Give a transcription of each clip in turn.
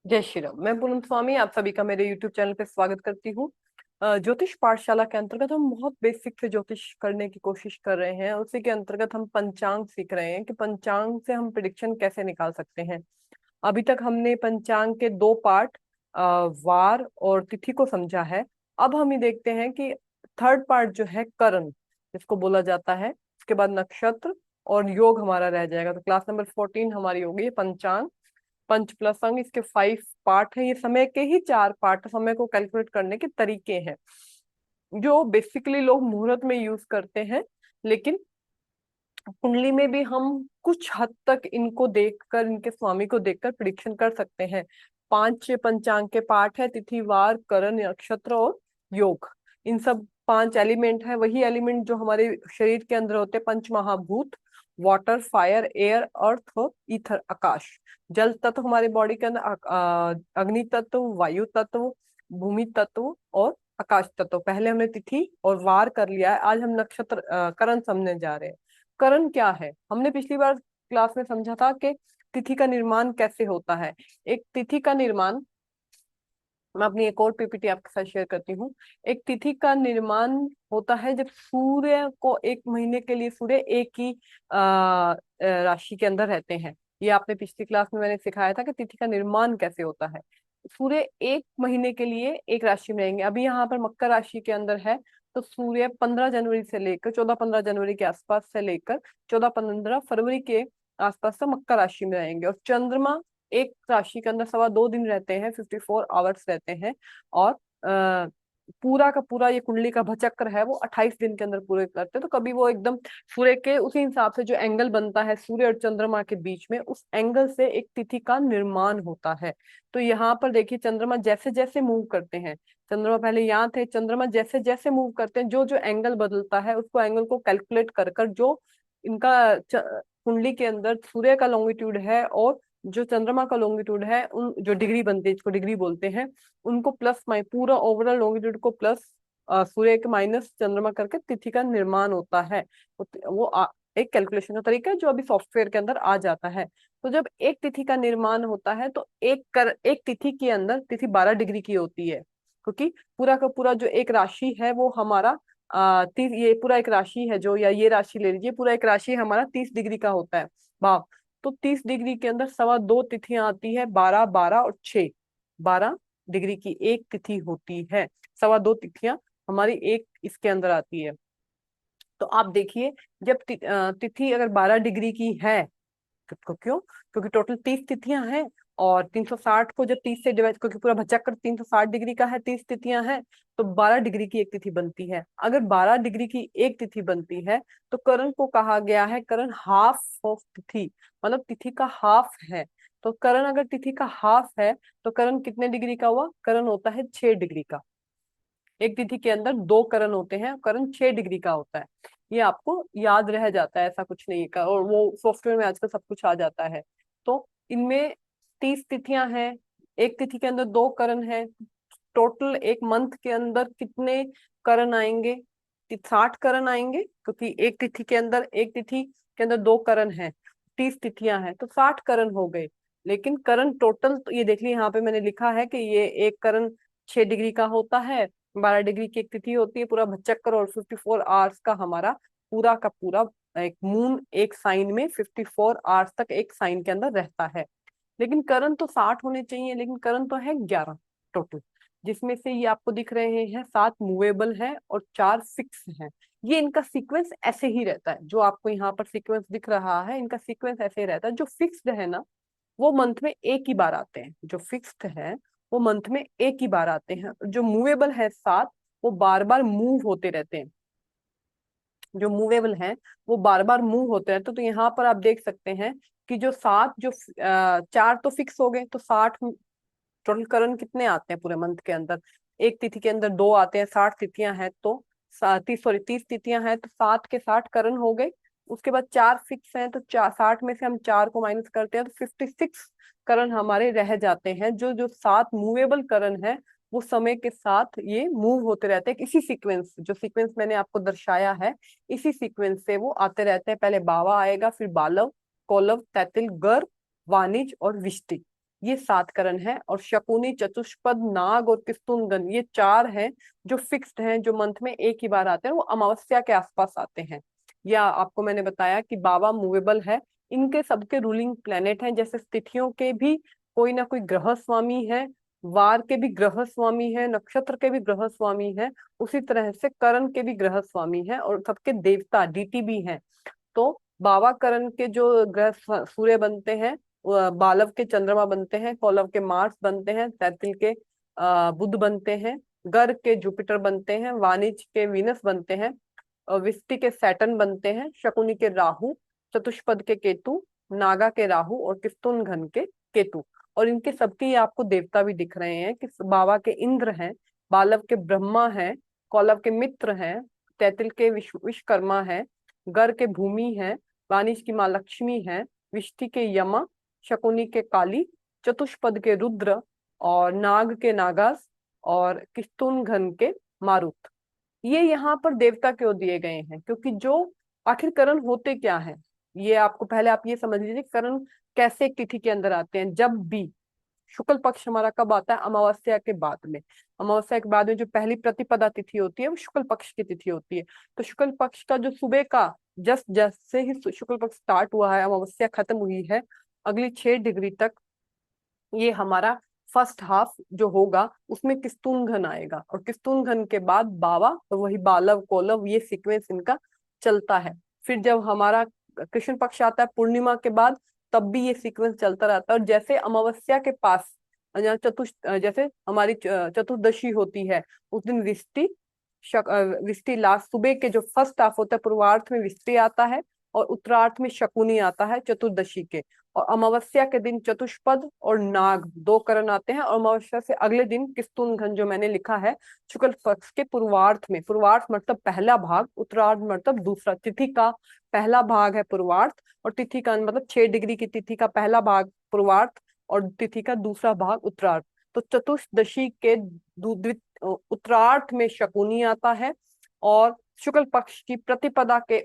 जय श्री राम। मैं पूनम स्वामी आप सभी का मेरे YouTube चैनल पे स्वागत करती हूँ। ज्योतिष पाठशाला के अंतर्गत हम बहुत बेसिक से ज्योतिष करने की कोशिश कर रहे हैं। उसी के अंतर्गत हम पंचांग सीख रहे हैं कि पंचांग से हम प्रिडिक्शन कैसे निकाल सकते हैं। अभी तक हमने पंचांग के दो पार्ट वार और तिथि को समझा है। अब हम ये देखते हैं कि थर्ड पार्ट जो है करण, जिसको बोला जाता है, उसके बाद नक्षत्र और योग हमारा रह जाएगा। तो क्लास नंबर 14 हमारी होगी पंचांग, पंच प्लस अंग। इसके 5 पार्ट है। ये समय के ही 4 पार्ट, समय को कैलकुलेट करने के तरीके हैं जो बेसिकली लोग मुहूर्त में यूज करते हैं। लेकिन कुंडली में भी हम कुछ हद तक इनको देखकर, इनके स्वामी को देखकर प्रिडिक्शन कर सकते हैं। 5 पंचांग के पार्ट है, तिथि वार करण नक्षत्र और योग। इन सब 5 एलिमेंट है, वही एलिमेंट जो हमारे शरीर के अंदर होते हैं। पंच महाभूत, वाटर, फायर, एयर, अर्थ और ईथर, आकाश। जल तत्व हमारे बॉडी के अंदर, अग्नि तत्व, वायु तत्व, भूमि तत्व और आकाश तत्व। पहले हमने तिथि और वार कर लिया है, आज हम नक्षत्र करण समझने जा रहे हैं। करण क्या है? हमने पिछली बार क्लास में समझा था कि तिथि का निर्माण कैसे होता है। एक तिथि का निर्माण, मैं अपनी एक और पीपीटी आपके साथ शेयर करती हूँ। एक तिथि का निर्माण होता है जब सूर्य को एक महीने के लिए सूर्य एक ही राशि के अंदर रहते हैं। ये आपने पिछली क्लास में मैंने सिखाया था कि तिथि का निर्माण कैसे होता है। सूर्य एक महीने के लिए एक राशि में रहेंगे। अभी यहाँ पर मकर राशि के अंदर है, तो सूर्य 15 जनवरी से लेकर 14-15 जनवरी के आसपास से लेकर 14-15 फरवरी के आसपास से मकर राशि में रहेंगे। और चंद्रमा एक राशि के अंदर 2.25 दिन रहते हैं, 54 आवर्स रहते हैं। और पूरा का पूरा ये कुंडली का भचक्र है वो 28 दिन के अंदर पूरे करते हैं। तो कभी वो एकदम सूर्य के उसी हिसाब से जो एंगल बनता है सूर्य और चंद्रमा के बीच में, उस एंगल से एक तिथि का निर्माण होता है। तो यहाँ पर देखिए, चंद्रमा जैसे जैसे मूव करते हैं, चंद्रमा पहले यहाँ थे, चंद्रमा जैसे जैसे मूव करते हैं, जो जो एंगल बदलता है उसको एंगल को कैलकुलेट कर कर जो इनका कुंडली के अंदर सूर्य का लॉन्गिट्यूड है और जो चंद्रमा का लॉन्गिट्यूड है, उन जो डिग्री बनती है, इसको डिग्री बोलते हैं, उनको प्लस माइ पूरा ओवरऑल लॉन्गिट्यूड को प्लस सूर्य के माइनस चंद्रमा करके तिथि का निर्माण होता है। एक कैलकुलेशन का तरीका है जो अभी सॉफ्टवेयर के अंदर आ जाता है। तो जब एक तिथि का निर्माण होता है तो एक तिथि के अंदर, तिथि 12 डिग्री की होती है, क्योंकि पूरा का पूरा जो एक राशि है वो हमारा ये पूरा एक राशि है जो, या ये राशि ले लीजिए, पूरा एक राशि हमारा 30 डिग्री का होता है भाव। तो 30 डिग्री के अंदर 2.25 तिथियां आती है, 12, 12 और 6। 12 डिग्री की एक तिथि होती है, 2.25 तिथियां हमारी एक इसके अंदर आती है। तो आप देखिए, जब तिथि अगर 12 डिग्री की है, क्यों? क्योंकि टोटल 30 तिथियां हैं, और 360 को जब 30 से डिवाइड, क्योंकि पूरा भचक्कर 360 डिग्री का है, 30 तिथियां हैं, तो 12 डिग्री की एक तिथि बनती है। अगर 12 डिग्री की एक तिथि बनती है तो करण को कहा गया है, करण हाफ ऑफ तिथि, मतलब तिथि का हाफ है। तो करण अगर तिथि का हाफ है तो करण कितने डिग्री का हुआ? करण होता है 6 डिग्री का। एक तिथि के अंदर दो करण होते हैं, करण 6 डिग्री का होता है। ये आपको याद रह जाता है, ऐसा कुछ नहीं का, और वो सॉफ्टवेयर में आजकल सब कुछ आ जाता है। तो इनमें 30 तिथियां हैं, एक तिथि के अंदर दो करण है। टोटल एक मंथ के अंदर कितने करण आएंगे? 60 करण आएंगे, क्योंकि एक तिथि के अंदर दो करण है, 30 तिथियां हैं, तो 60 करण हो गए। लेकिन करण टोटल तो ये देख लीजिए, यहाँ पे मैंने लिखा है कि ये एक करण 6 डिग्री का होता है, 12 डिग्री की एक तिथि होती है, पूरा भचक्कर, और 54 आवर्स का हमारा पूरा का पूरा एक मून एक साइन में 54 आवर्स तक एक साइन के अंदर रहता है। लेकिन करण तो 60 होने चाहिए, लेकिन करण तो है 11 टोटल, जिसमें से ये आपको दिख रहे हैं 7 मूवेबल है और 4 फिक्स हैं। ये इनका सीक्वेंस ऐसे ही रहता है, जो आपको यहाँ पर सीक्वेंस दिख रहा है, इनका सीक्वेंस ऐसे ही रहता है। जो फिक्स्ड है ना, वो मंथ में एक ही बार आते हैं। जो फिक्स्ड है वो मंथ में एक ही बार आते हैं। जो मूवेबल है 7, वो बार बार मूव होते रहते हैं। जो मूवेबल हैं वो बार बार मूव होते रहते हैं। तो यहाँ पर आप देख सकते हैं कि जो 7, जो 4 तो फिक्स हो गए, तो 60 टोटल करण कितने आते हैं पूरे मंथ के अंदर? एक तिथि के अंदर दो आते हैं, 60 तिथियां हैं तो 30 तिथियां हैं तो 7 के 60 करण हो गए। उसके बाद 4 फिक्स हैं, तो 60 में से हम 4 को माइनस करते हैं तो 56 करण हमारे रह जाते हैं। जो जो 7 मूवेबल करण है वो समय के साथ ये मूव होते रहते हैं, इसी सीक्वेंस, जो सीक्वेंस मैंने आपको दर्शाया है, इसी सीक्वेंस से वो आते रहते हैं। पहले बावा आएगा, फिर बालव, कौलव, तैतिल, गर, वाणिज और विष्टि। ये 7 करण है। और शकुनी, चतुष्पद, नाग और किस्तून ये 4 हैं जो फिक्स्ड हैं, जो मंथ में एक ही बार आते हैं, वो अमावस्या के आसपास आते हैं। या आपको मैंने बताया कि बाबा मूवेबल है। इनके सबके रूलिंग प्लेनेट हैं। जैसे तिथियों के भी कोई ना कोई ग्रह स्वामी है, वार के भी ग्रह स्वामी है, नक्षत्र के भी ग्रह स्वामी है, उसी तरह से करण के भी ग्रह स्वामी है, और सबके देवता डीटी भी हैं। तो बाबा करण के जो ग्रह सूर्य बनते हैं, बालव के चंद्रमा बनते हैं, कौलव के मार्स बनते हैं, तैतिल के बुध बनते हैं, गर्ग के जुपिटर बनते हैं, वाणिज्य के वीनस बनते हैं, विष्टि के सैटर्न बनते हैं, शकुनी के राहु, चतुष्पद के केतु, नागा के राहु और किस्तून घन के केतु। और इनके सबके ये आपको देवता भी दिख रहे हैं कि बाबा के इंद्र हैं, बालव के ब्रह्मा हैं, कौलव के मित्र हैं, तैतिल के विश्वकर्मा है, गर के भूमि है, वाणिज्य की माँ लक्ष्मी है, विष्टि के यमा, शकुनी के काली, चतुष्पद के रुद्र, और नाग के नागास, और किस्तून घन के मारुत। ये यहाँ पर देवता क्यों दिए गए हैं? क्योंकि जो आखिर करण होते क्या है, ये आपको पहले आप ये समझ लीजिए, करण कैसे एक तिथि के अंदर आते हैं। जब भी शुक्ल पक्ष हमारा कब आता है? अमावस्या के बाद में। अमावस्या के बाद में जो पहली प्रतिपदा तिथि होती है वो शुक्ल पक्ष की तिथि होती है। तो शुक्ल पक्ष का जो सुबह का जस्ट जैसे ही शुक्ल पक्ष स्टार्ट हुआ है, अमावस्या खत्म हुई है, अगली 6 डिग्री तक ये हमारा फर्स्ट हाफ जो होगा उसमें किस्तून घन आएगा, और किस्तून घन के बाद बाबा और वही बालव कोलव, ये सीक्वेंस इनका चलता है। फिर जब हमारा कृष्ण पक्ष आता है पूर्णिमा के बाद, तब भी ये सीक्वेंस चलता रहता है। और जैसे अमावस्या के पास जैसे हमारी चतुर्दशी होती है, उस दिन विष्टि लास्ट सुबह के जो फर्स्ट हाफ होता है, पूर्वार्थ में विष्टि आता है और उत्तरार्थ में शकुनी आता है चतुर्दशी के। और अमावस्या के दिन चतुष्पद और नाग 2 करण आते हैं। और अमावस्या से अगले दिन किस्तून घन जो मैंने लिखा है शुक्ल पक्ष के पूर्वार्थ में, पूर्वार्थ मतलब पहला भाग, उत्तरार्ध मतलब दूसरा। तिथि का पहला भाग है पूर्वार्थ, और तिथि का मतलब 6 डिग्री की तिथि का पहला भाग पूर्वार्थ और तिथि का दूसरा भाग उत्तरार्ध। तो चतुर्दशी के उत्तरार्थ में शकुनी आता है, और शुक्ल पक्ष की प्रतिपदा के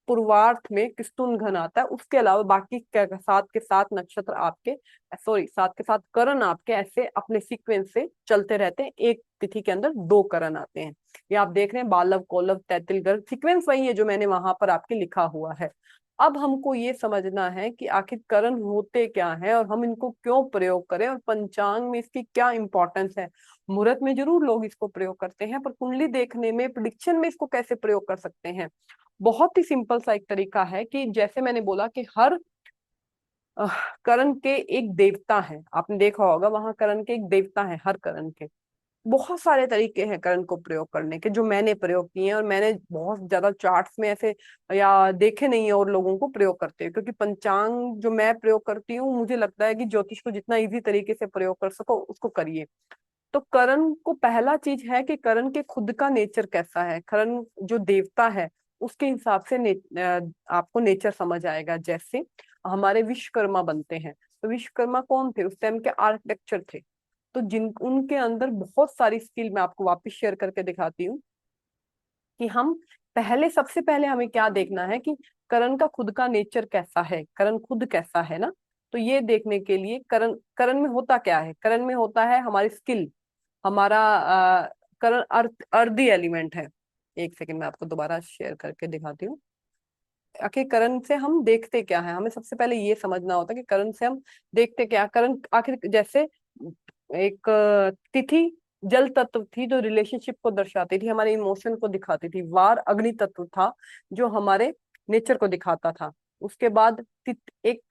पूर्वार्थ में किस्तून घन आता है। उसके अलावा बाकी 7 के 7 नक्षत्र आपके, सॉरी 7 के 7 करण आपके ऐसे अपने सीक्वेंस से चलते रहते हैं। एक तिथि के अंदर 2 करण आते हैं। ये आप देख रहे हैं, बालव कोलव तैतिल गर्ग, सीक्वेंस वही है जो मैंने वहां पर आपके लिखा हुआ है। अब हमको ये समझना है कि आखिर करण होते क्या है और हम इनको क्यों प्रयोग करें, और पंचांग में इसकी क्या इंपॉर्टेंस है। मुहूर्त में जरूर लोग इसको प्रयोग करते हैं, पर कुंडली देखने में, प्रिडिक्शन में इसको कैसे प्रयोग कर सकते हैं? बहुत ही सिंपल सा एक तरीका है कि जैसे मैंने बोला कि हर करण के एक देवता है। आपने देखा होगा वहां करण के एक देवता है हर करण के। बहुत सारे तरीके हैं करण को प्रयोग करने के जो मैंने प्रयोग किए हैं, और मैंने बहुत ज्यादा चार्ट्स में ऐसे या देखे नहीं है और लोगों को प्रयोग करते हैं। क्योंकि पंचांग जो मैं प्रयोग करती हूँ, मुझे लगता है कि ज्योतिष को जितना इजी तरीके से प्रयोग कर सको उसको करिए। तो करण को पहला चीज है कि करण के खुद का नेचर कैसा है। करण जो देवता है उसके हिसाब से आपको नेचर समझ आएगा। जैसे हमारे विश्वकर्मा बनते हैं, तो विश्वकर्मा कौन थे? उस टाइम के आर्किटेक्चर थे। तो जिन उनके अंदर बहुत सारी स्किल, मैं आपको वापस शेयर करके दिखाती हूँ कि हम पहले, सबसे पहले हमें क्या देखना है कि करण का खुद का नेचर कैसा है, करण खुद कैसा है ना। तो ये देखने के लिए करण करण में होता क्या है? करण में होता है हमारी स्किल, हमारा करण अर्दी एलिमेंट है। एक सेकंड में आपको दोबारा शेयर करके दिखाती हूँ। आखिर करण से हम देखते क्या है, हमें सबसे पहले ये समझना होता है कि करण से हम देखते क्या। करण आखिर जैसे एक तिथि जल तत्व थी जो रिलेशनशिप को दर्शाती थी, हमारे इमोशन को दिखाती थी। वार अग्नि तत्व था जो हमारे नेचर को दिखाता था। उसके बाद एक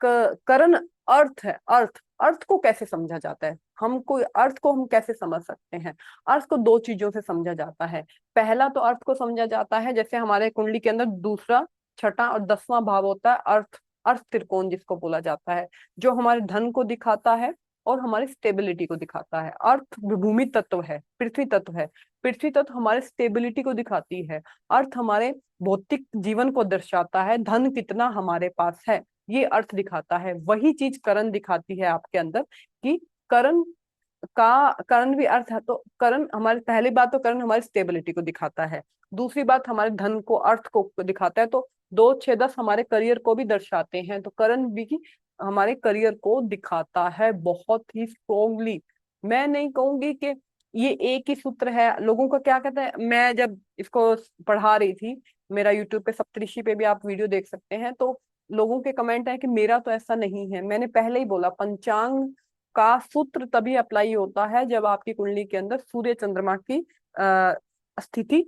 करण अर्थ है। अर्थ, अर्थ को कैसे समझा जाता है? हमको अर्थ को हम कैसे समझ सकते हैं? अर्थ को 2 चीजों से समझा जाता है। पहला तो अर्थ को समझा जाता है जैसे हमारे कुंडली के अंदर दूसरा, छठा और 10वां भाव होता है अर्थ, अर्थ त्रिकोण जिसको बोला जाता है, जो हमारे धन को दिखाता है और हमारी स्टेबिलिटी को दिखाता है। अर्थ भूमि तत्व है, पृथ्वी तत्व है। पृथ्वी तत्व हमारे स्टेबिलिटी को दिखाती है। अर्थ हमारे भौतिक जीवन को दर्शाता है, धन कितना हमारे पास है ये अर्थ दिखाता है। वही चीज करण दिखाती है आपके अंदर कि करण करण भी अर्थ है। तो करण हमारे, पहली बात तो करण हमारी स्टेबिलिटी को दिखाता है। दूसरी बात हमारे धन को, अर्थ को दिखाता है। तो 2 6 10 हमारे करियर को भी दर्शाते हैं। तो करण भी की हमारे करियर को दिखाता है बहुत ही स्ट्रोंगली। मैं नहीं कहूंगी कि ये एक ही सूत्र है। लोगों का क्या कहता है, मैं जब इसको पढ़ा रही थी, मेरा यूट्यूब पे सप्तऋषि पे भी आप वीडियो देख सकते हैं, तो लोगों के कमेंट है कि मेरा तो ऐसा नहीं है। मैंने पहले ही बोला, पंचांग का सूत्र तभी अप्लाई होता है जब आपकी कुंडली के अंदर सूर्य चंद्रमा की स्थिति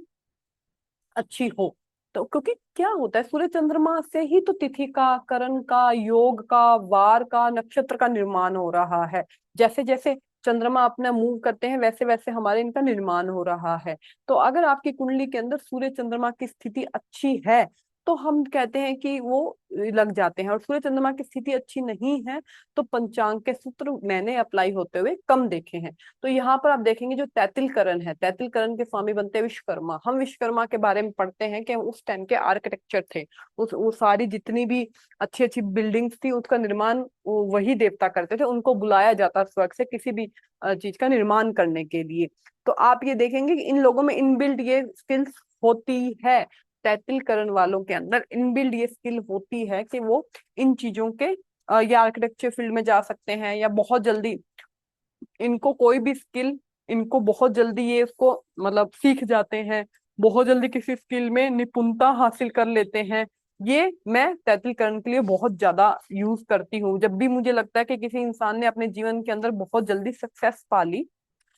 अच्छी हो। तो क्योंकि क्या होता है, सूर्य चंद्रमा से ही तो तिथि का, करण का, योग का, वार का, नक्षत्र का निर्माण हो रहा है। जैसे जैसे चंद्रमा अपना मूव करते हैं वैसे वैसे हमारे इनका निर्माण हो रहा है। तो अगर आपकी कुंडली के अंदर सूर्य चंद्रमा की स्थिति अच्छी है तो हम कहते हैं कि वो लग जाते हैं, और सूर्य चंद्रमा की स्थिति अच्छी नहीं है तो पंचांग के सूत्र मैंने अप्लाई होते हुए कम देखे हैं। तो यहाँ पर आप देखेंगे जो तैतिल करण है, तैतिल करण के स्वामी बनते हैं विश्वकर्मा। हम विश्वकर्मा के बारे में पढ़ते हैं कि उस टाइम के आर्किटेक्चर थे, उस वो सारी जितनी भी अच्छी अच्छी बिल्डिंग्स थी उसका निर्माण वही देवता करते थे। उनको बुलाया जाता स्वर्ग से किसी भी चीज का निर्माण करने के लिए। तो आप ये देखेंगे कि इन लोगों में इनबिल्ट ये स्किल्स होती है। तैतिल करण वालों के अंदर इनबिल्ट ये स्किल होती है कि वो इन चीजों के या आर्किटेक्चर फील्ड में जा सकते हैं, या बहुत जल्दी इनको कोई भी स्किल, इनको बहुत जल्दी ये इसको मतलब सीख जाते हैं, बहुत जल्दी किसी स्किल में निपुणता हासिल कर लेते हैं। ये मैं तैतिल करण के लिए बहुत ज्यादा यूज करती हूँ। जब भी मुझे लगता है कि किसी इंसान ने अपने जीवन के अंदर बहुत जल्दी सक्सेस पा ली,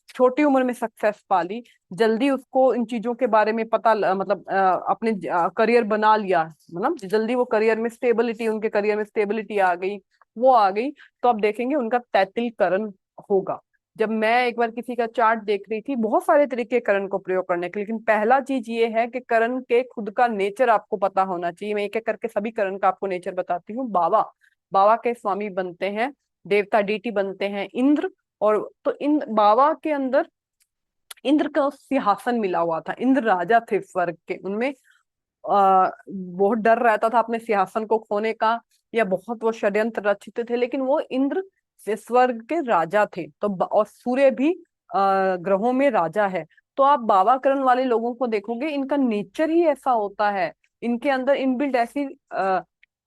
छोटी उम्र में सक्सेस पा ली, जल्दी उसको इन चीजों के बारे में पता मतलब अपने करियर बना लिया, मतलब जल्दी वो करियर में स्टेबिलिटी, उनके करियर में स्टेबिलिटी आ गई, वो आ गई, तो आप देखेंगे उनका तैतिल करण होगा। जब मैं एक बार किसी का चार्ट देख रही थी, बहुत सारे तरीके करण को प्रयोग करने के, लेकिन पहला चीज ये है कि करण के खुद का नेचर आपको पता होना चाहिए। मैं एक एक करके सभी करण का आपको नेचर बताती हूँ। बाबा, बाबा के स्वामी बनते हैं देवता, डीटी बनते हैं इंद्र। और तो इन बाबा के अंदर इंद्र का सिंहासन मिला हुआ था, इंद्र राजा थे स्वर्ग के। उनमें बहुत डर रहता था अपने सिंहासन को खोने का, या बहुत वो षड्यंत्र रचते थे, लेकिन वो इंद्र से स्वर्ग के राजा थे। तो और सूर्य भी ग्रहों में राजा है। तो आप बाबाकरण वाले लोगों को देखोगे, इनका नेचर ही ऐसा होता है, इनके अंदर इनबिल्ट ऐसी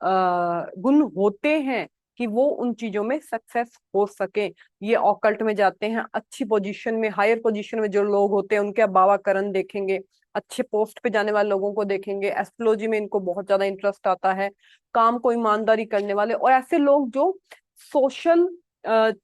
गुण होते हैं कि वो उन चीजों में सक्सेस हो सके। ये ऑकल्ट में जाते हैं, अच्छी पोजीशन में, हायर पोजीशन में जो लोग होते हैं उनके आप बाबाकरण देखेंगे। अच्छे पोस्ट पे जाने वाले लोगों को देखेंगे, एस्ट्रोलॉजी में इनको बहुत ज्यादा इंटरेस्ट आता है, काम को ईमानदारी करने वाले, और ऐसे लोग जो सोशल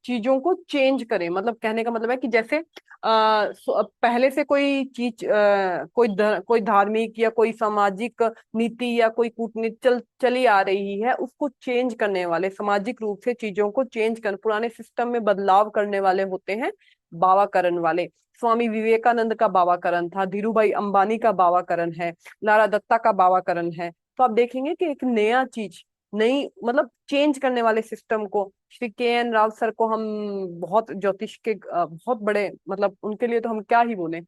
चीजों को चेंज करें। मतलब कहने का मतलब है कि जैसे पहले से कोई चीज कोई धार्मिक या कोई सामाजिक नीति या कोई कूटनीति चली आ रही है, उसको चेंज करने वाले, सामाजिक रूप से चीजों को चेंज कर पुराने सिस्टम में बदलाव करने वाले होते हैं बाबाकरण वाले। स्वामी विवेकानंद का बाबाकरण था, धीरू भाई अंबानी का बाबाकरण है, लारा दत्ता का बाबाकरण है। तो आप देखेंगे कि एक नया चीज, नई मतलब चेंज करने वाले सिस्टम को, श्री के एन राव सर को हम बहुत ज्योतिष के बहुत बड़े, मतलब उनके लिए तो हम क्या ही बोले,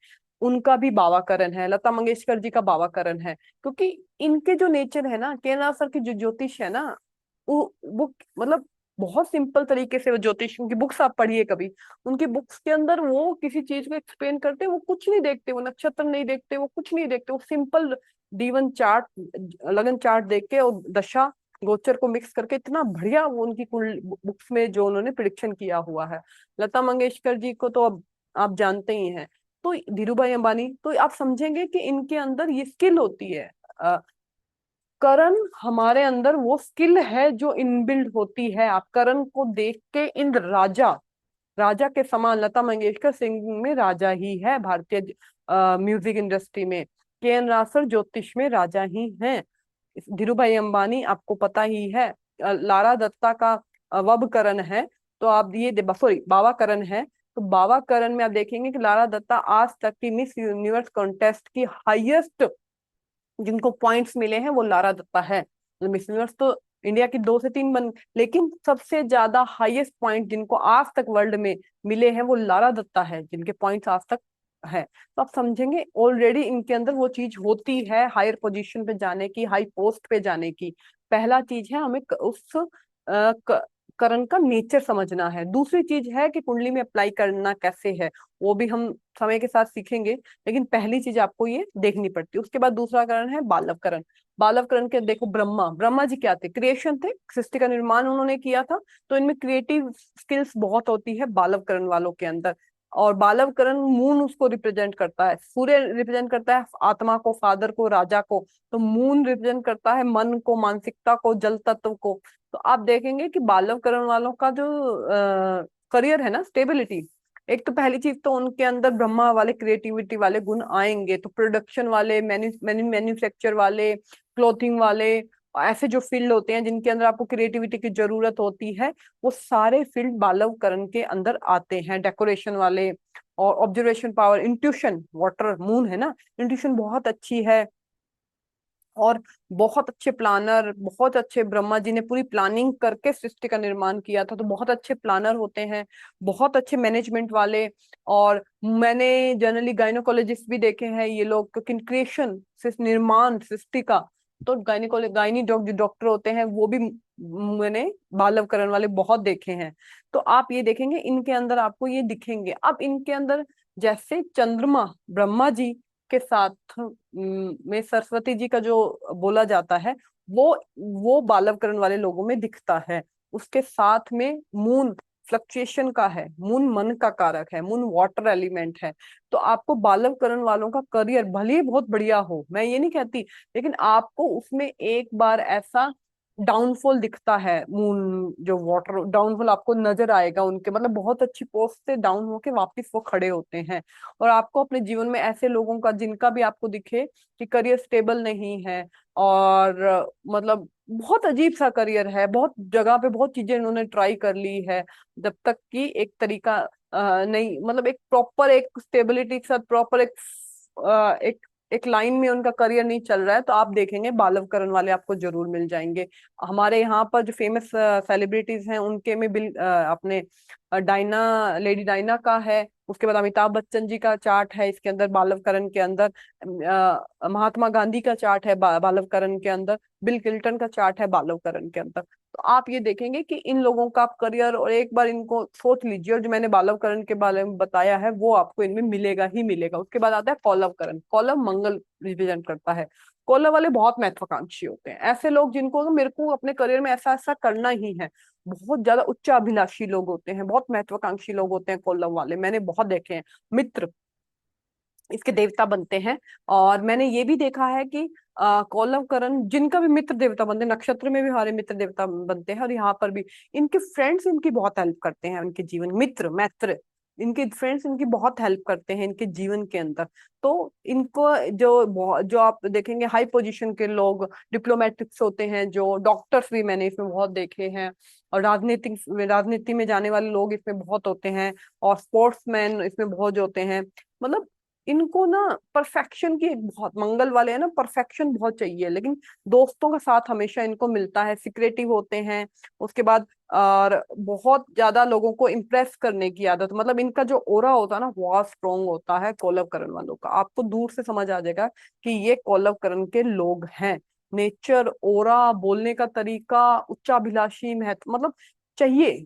उनका भी बाबाकरण है। लता मंगेशकर जी का बाबाकरण है, क्योंकि इनके जो नेचर है ना, के एन राव सर की जो ज्योतिष है ना, वो मतलब बहुत सिंपल तरीके से वो ज्योतिष, उनकी बुक्स आप पढ़िए कभी, उनकी बुक्स के अंदर वो किसी चीज को एक्सप्लेन करते हैं, वो कुछ नहीं देखते, वो नक्षत्र नहीं देखते, वो कुछ नहीं देखते, वो सिंपल D1 चार्ट, लगन चार्ट देख के और दशा गोचर को मिक्स करके इतना बढ़िया वो उनकी कुल बुक्स में जो उन्होंने प्रिडिक्शन किया हुआ है। लता मंगेशकर जी को तो अब आप जानते ही हैं। तो धीरू भाई अंबानी, तो आप समझेंगे कि इनके अंदर ये स्किल होती है। करण हमारे अंदर वो स्किल है जो इनबिल्ड होती है। आप करण को देख के इंद्र राजा, राजा के समान, लता मंगेशकर सिंगिंग में राजा ही है, भारतीय म्यूजिक इंडस्ट्री में। के एन रासर ज्योतिष में राजा ही हैं। धीरू भाई अंबानी आपको पता ही है। लारा दत्ता का वब करण है। तो आप ये सॉरी बाबा करण है। तो बाबा करण में आप देखेंगे कि लारा दत्ता आज तक की मिस यूनिवर्स कॉन्टेस्ट की हाईएस्ट जिनको पॉइंट्स मिले हैं वो लारा दत्ता है। मिस यूनिवर्स तो इंडिया की 2 से 3 बन, लेकिन सबसे ज्यादा हाईएस्ट पॉइंट जिनको आज तक वर्ल्ड में मिले हैं वो लारा दत्ता है, जिनके पॉइंट्स आज तक है। तो आप समझेंगे ऑलरेडी इनके अंदर वो चीज होती है, हायर पोजीशन पे जाने की, हाई पोस्ट पे जाने की। पहला चीज है हमें उस करण का नेचर समझना है। दूसरी चीज है कि कुंडली में अप्लाई करना कैसे है, वो भी हम समय के साथ सीखेंगे, लेकिन पहली चीज आपको ये देखनी पड़ती है। उसके बाद दूसरा करण है बालव करण। बालव करण के देखो, ब्रह्मा ब्रह्मा जी क्या थे, क्रिएशन थे, सृष्टि का निर्माण उन्होंने किया था। तो इनमें क्रिएटिव स्किल्स बहुत होती है बालव करण वालों के अंदर। और बालव करण मून उसको रिप्रेजेंट करता है, सूर्य रिप्रेजेंट करता है आत्मा को, फादर को, राजा को। तो मून रिप्रेजेंट करता है मन को, मानसिकता को, जल तत्व को। तो आप देखेंगे कि बालव करण वालों का जो करियर है ना, स्टेबिलिटी, एक तो पहली चीज तो उनके अंदर ब्रह्मा वाले क्रिएटिविटी वाले गुण आएंगे। तो प्रोडक्शन वाले, मैन्युफैक्चर वाले, क्लोथिंग वाले, ऐसे जो फील्ड होते हैं जिनके अंदर आपको क्रिएटिविटी की जरूरत होती है, वो सारे फील्ड बालव करण के अंदर आते हैं। डेकोरेशन वाले, और observation power, intuition, water moon है ना, इंट्यूशन बहुत अच्छी है। और बहुत अच्छे प्लानर, बहुत अच्छे, ब्रह्मा जी ने पूरी प्लानिंग करके सृष्टि का निर्माण किया था, तो बहुत अच्छे प्लानर होते हैं, बहुत अच्छे मैनेजमेंट वाले। और मैंने जनरली गायनोकोलॉजिस्ट भी देखे हैं ये लोग, क्योंकि क्रिएशन, निर्माण सृष्टि का, तो गायनी जो डॉक्टर होते हैं वो भी मैंने बालव करण वाले बहुत देखे हैं। तो आप ये देखेंगे इनके अंदर आपको ये दिखेंगे। अब इनके अंदर जैसे चंद्रमा ब्रह्मा जी के साथ में सरस्वती जी का जो बोला जाता है, वो बालवकरण वाले लोगों में दिखता है। उसके साथ में मून फ्लक्चुएशन का है, मून मन का कारक है, मून वाटर एलिमेंट है। तो आपको बालवकरण वालों का करियर भले ही बहुत बढ़िया हो, मैं ये नहीं कहती, लेकिन आपको उसमें एक बार ऐसा डाउनफॉल दिखता है, मून जो वाटर डाउनफॉल आपको नजर आएगा उनके, मतलब बहुत अच्छी पोस्ट से डाउन होके वापस वो खड़े होते हैं। और आपको अपने जीवन में ऐसे लोगों का, जिनका भी आपको दिखे कि करियर स्टेबल नहीं है, और मतलब बहुत अजीब सा करियर है, बहुत जगह पे बहुत चीजें इन्होंने ट्राई कर ली है, जब तक कि एक तरीका नहीं, मतलब एक प्रॉपर एक स्टेबिलिटी के साथ प्रॉपर एक एक लाइन में उनका करियर नहीं चल रहा है, तो आप देखेंगे बालव करण वाले आपको जरूर मिल जाएंगे। हमारे यहाँ पर जो फेमस सेलिब्रिटीज हैं उनके में अपने डायना, लेडी डायना का है। उसके बाद अमिताभ बच्चन जी का चार्ट है इसके अंदर बालवकरण के अंदर। महात्मा गांधी का चार्ट है बालवकरण के अंदर। बिल क्लिंटन का चार्ट है बालवकरण के अंदर। तो आप ये देखेंगे कि इन लोगों का आप करियर, और एक बार इनको सोच लीजिए, और जो मैंने बालवकरण के बारे में बताया है वो आपको इनमें मिलेगा ही मिलेगा। उसके बाद आता है कौलवकरण। कौलव मंगल रिप्रेजेंट करता है। कौलव वाले बहुत महत्वाकांक्षी होते हैं, ऐसे लोग जिनको मेरे को अपने करियर में ऐसा ऐसा करना ही है। बहुत ज्यादा उच्च अभिलाषी लोग होते हैं, बहुत महत्वाकांक्षी लोग होते हैं कौलव वाले, मैंने बहुत देखे हैं। मित्र इसके देवता बनते हैं। और मैंने ये भी देखा है कि कौलव करण जिनका भी मित्र देवता बनते हैं, नक्षत्र में भी हमारे मित्र देवता बनते हैं, और यहाँ पर भी इनके फ्रेंड्स इनकी बहुत हेल्प करते हैं, उनके जीवन, मित्र मैत्र, इनके फ्रेंड्स इनकी बहुत हेल्प करते हैं इनके जीवन के अंदर। तो इनको जो आप देखेंगे हाई पोजीशन के लोग, डिप्लोमेटिक्स होते हैं, जो डॉक्टर्स भी मैंने इसमें बहुत देखे हैं, और राजनीति में जाने वाले लोग इसमें बहुत होते हैं, और स्पोर्ट्समैन इसमें बहुत होते हैं। मतलब इनको ना परफेक्शन की एक बहुत, मंगल वाले है ना, परफेक्शन बहुत चाहिए, लेकिन दोस्तों का साथ हमेशा इनको मिलता है, सिक्रेटिव होते हैं। उसके बाद और बहुत ज्यादा लोगों को इम्प्रेस करने की आदत, मतलब इनका जो ओरा होता है ना बहुत स्ट्रोंग होता है कौलव करण वालों का। आपको दूर से समझ आ जाएगा कि ये कौलव करण के लोग हैं। नेचर, ओरा, बोलने का तरीका, उच्चाभिलाषी, महत्व, मतलब चाहिए